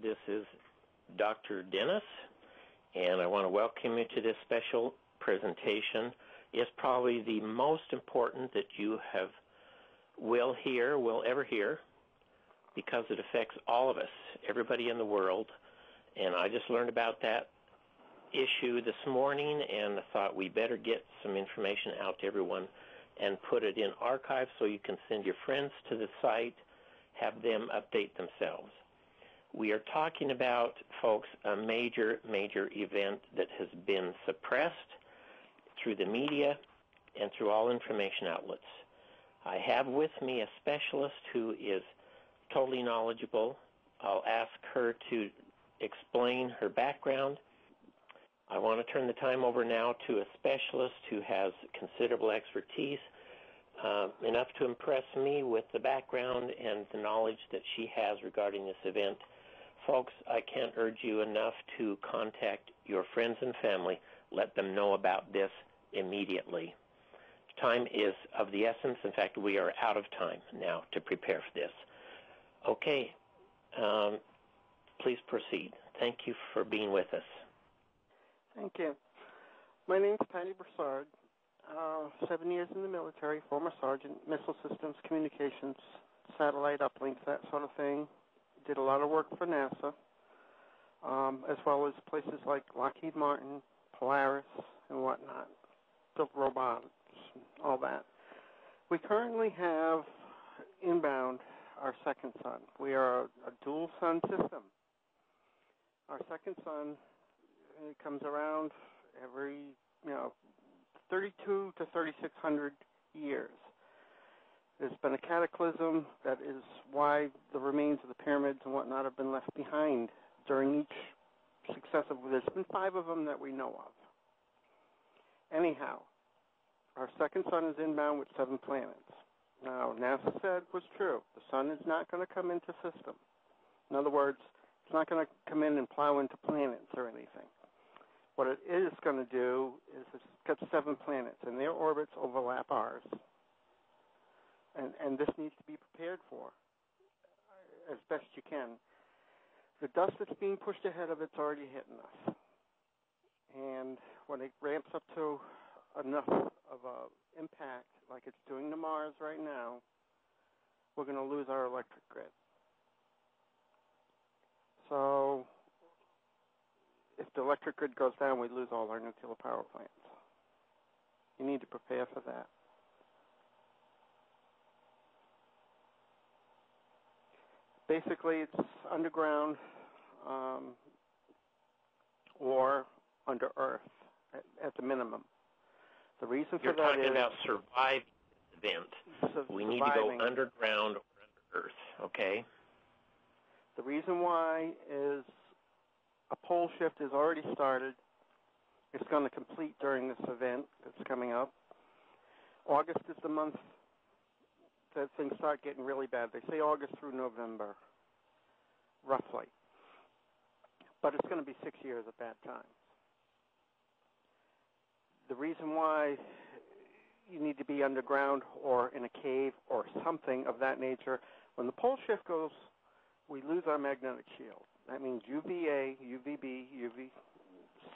This is Dr. Dennis, and I want to welcome you to this special presentation. It's probably the most important that you will ever hear, because it affects all of us, everybody in the world. And I just learned about that issue this morning, and I thought we better get some information out to everyone and put it in archives so you can send your friends to the site, have them update themselves. We are talking about, folks, a major, major event that has been suppressed through the media and through all information outlets. I have with me a specialist who is totally knowledgeable. I'll ask her to explain her background. I want to turn the time over now to a specialist who has considerable expertise, enough to impress me with the background and the knowledge that she has regarding this event. Folks, I can't urge you enough to contact your friends and family. Let them know about this immediately. Time is of the essence. In fact, we are out of time now to prepare for this. Okay, please proceed. Thank you for being with us. Thank you. My name is Pattie Brassard. 7 years in the military, former sergeant, missile systems, communications, satellite uplinks, that sort of thing. Did a lot of work for NASA, as well as places like Lockheed Martin, Polaris, and whatnot. Built robots, all that. We currently have inbound our second son. We are a dual sun system. Our second son comes around every, 32 to 3,600 years. There's been a cataclysm. That is why the remains of the pyramids and whatnot have been left behind during each successive. There's been 5 of them that we know of. Anyhow, our second sun is inbound with 7 planets. Now, NASA said was true. The sun is not going to come into system. In other words, it's not going to come in and plow into planets or anything. What it is going to do is it's got 7 planets, and their orbits overlap ours. And this needs to be prepared for as best you can. The dust that's being pushed ahead of it's already hitting us. And when it ramps up to enough of an impact like it's doing to Mars right now, we're going to lose our electric grid. So if the electric grid goes down, we lose all our nuclear power plants. You need to prepare for that. Basically, it's underground or under Earth at the minimum. The reason for that is... You're talking about surviving the event. We need to go underground or under Earth, okay? The reason why is a pole shift has already started. It's going to complete during this event that's coming up. August is the month that things start getting really bad. They say August through November, roughly. But it's going to be 6 years of bad times. The reason why you need to be underground or in a cave or something of that nature, when the pole shift goes, we lose our magnetic shield. That means UVA, UVB,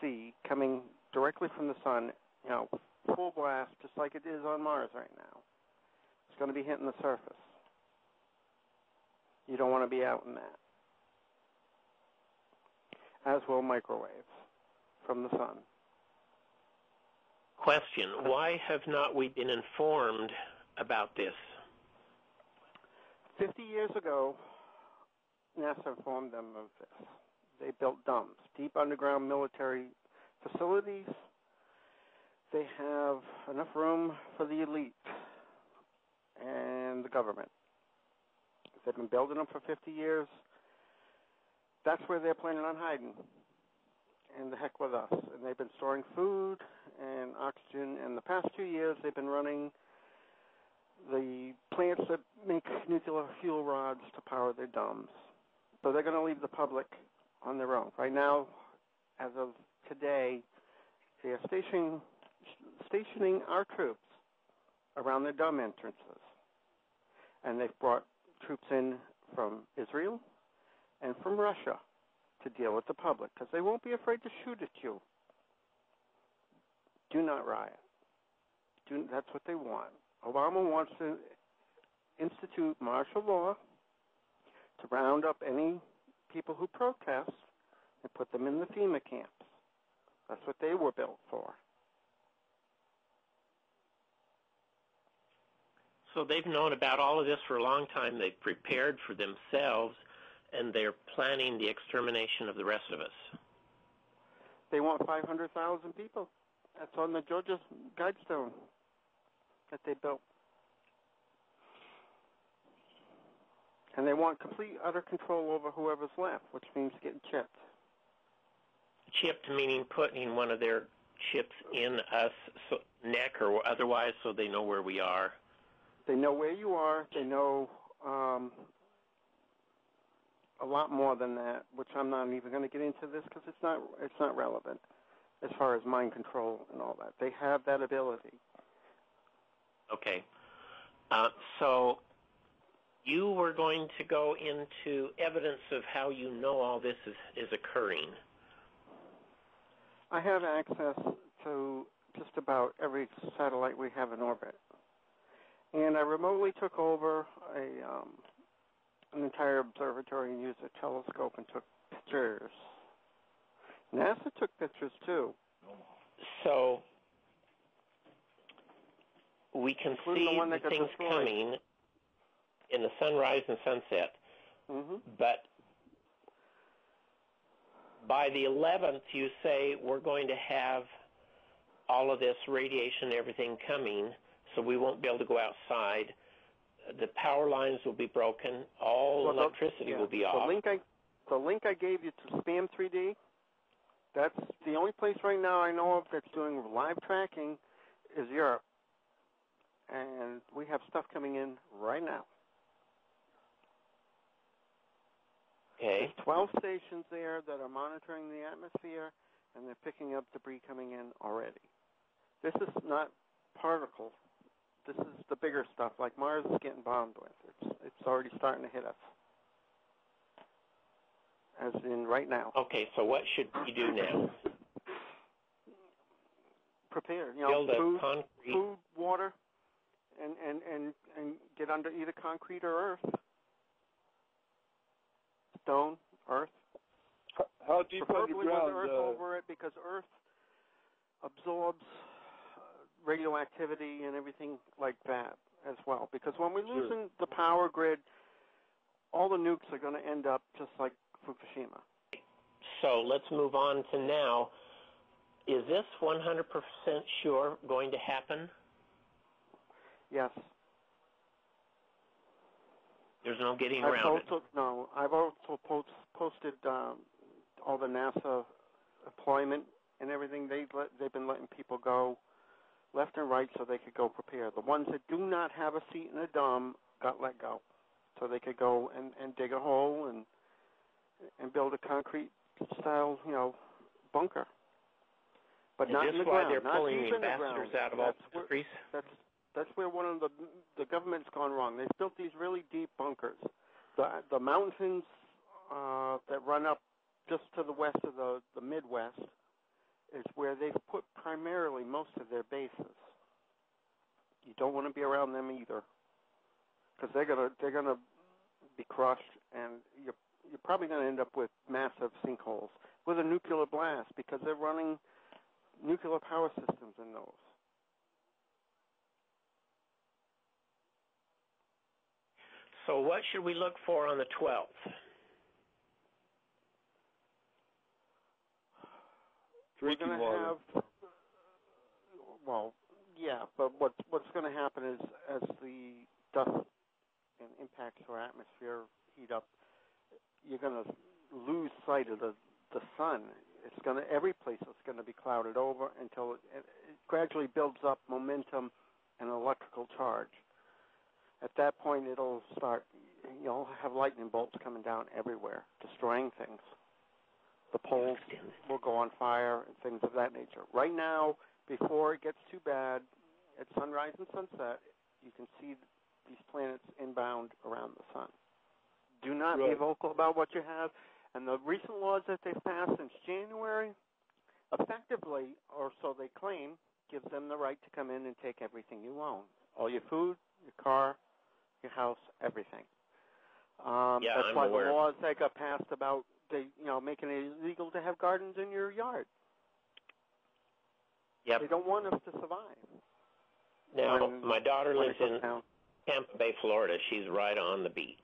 UVC coming directly from the sun, full blast, just like it is on Mars right now. It's going to be hitting the surface. You don't want to be out in that. As will microwaves from the sun. Question, why have not we been informed about this? 50 years ago, NASA informed them of this. They built dumps, deep underground military facilities. They have enough room for the elite and the government. They've been building them for 50 years. That's where they're planning on hiding. And the heck with us. And they've been storing food and oxygen. And the past 2 years, they've been running the plants that make nuclear fuel rods to power their domes. So they're going to leave the public on their own. Right now, as of today, they are stationing our troops around their dome entrances. And they've brought troops in from Israel and from Russia to deal with the public because they won't be afraid to shoot at you. Do not riot. That's what they want. Obama wants to institute martial law to round up any people who protest and put them in the FEMA camps. That's what they were built for. So they've known about all of this for a long time. They've prepared for themselves, and they're planning the extermination of the rest of us. They want 500,000 people. That's on the Georgia Guidestone that they built. And they want complete, utter control over whoever's left, which means getting chipped. Chipped meaning putting one of their chips in us neck or otherwise so they know where we are. They know where you are. They know a lot more than that, which I'm not even going to get into this because it's not relevant as far as mind control and all that. They have that ability. Okay. So you were going to go into evidence of how you know all this is occurring. I have access to just about every satellite we have in orbit. And I remotely took over an entire observatory and used a telescope and took pictures. NASA took pictures too. So we can see the things coming in the sunrise and sunset. Mm-hmm. But by the 11th, you say we're going to have all of this radiation, everything coming, so we won't be able to go outside. The power lines will be broken. All electricity will be off. The link I gave you to Spam 3D, that's the only place right now I know of that's doing live tracking is Europe. And we have stuff coming in right now. Okay. There's 12 stations there that are monitoring the atmosphere, and they're picking up debris coming in already. This is not particles. This is the bigger stuff, like Mars is getting bombed with. It's already starting to hit us, as in right now. Okay, so what should we do now? Prepare, Build a concrete. Food, water, and get under either concrete or earth. Stone, earth. How deep Preferably underground? with earth over it, because earth absorbs radioactivity and everything like that as well. Because when we're losing the power grid, all the nukes are going to end up just like Fukushima. So let's move on to now. Is this 100% sure going to happen? Yes. There's no getting around it. No, I've also posted all the NASA employment and everything. They've been letting people go left and right so they could go prepare. The ones that do not have a seat in the dome got let go, so they could go and dig a hole and build a concrete style, bunker. But Is not this in the why ground. they're Not pulling the deep in the ambassadors ground. out of all countries? That's where one of the government's gone wrong. They've built these really deep bunkers. The mountains that run up just to the west of the Midwest is where they've put primarily most of their bases. You don't want to be around them either, because they're gonna be crushed, and you're probably going to end up with massive sinkholes with a nuclear blast, because they're running nuclear power systems in those. So what should we look for on the 12th? We're going to have, but what's going to happen is as the dust and impacts our atmosphere heat up, you're going to lose sight of the sun. Every place is going to be clouded over until it gradually builds up momentum and electrical charge. At that point, it'll start, you'll have lightning bolts coming down everywhere, destroying things. The poles will go on fire and things of that nature. Right now, before it gets too bad, at sunrise and sunset, you can see these planets inbound around the sun. Do not be vocal about what you have. And the recent laws that they've passed since January, effectively, or so they claim, gives them the right to come in and take everything you own. All your food, your car, your house, everything. That's why aware. the laws that got passed about making it illegal to have gardens in your yard. Yep. They don't want us to survive. Now, my daughter lives in Tampa Bay, Florida. She's right on the beach.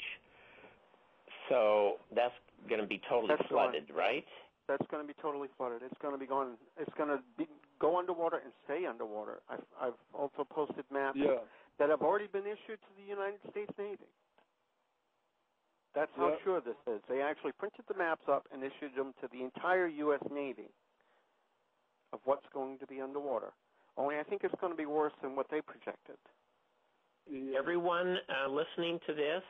So that's going to be totally flooded, right? That's going to be totally flooded. It's going to be going. It's going to go underwater and stay underwater. I've also posted maps that have already been issued to the United States Navy. That's how sure this is. They actually printed the maps up and issued them to the entire U.S. Navy of what's going to be underwater. Only I think it's going to be worse than what they projected. Everyone listening to this,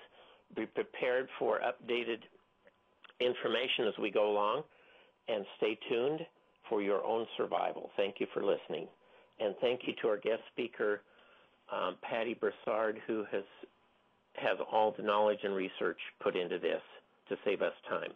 be prepared for updated information as we go along, and stay tuned for your own survival. Thank you for listening. And thank you to our guest speaker, Pattie Brassard, who has all the knowledge and research put into this to save us time.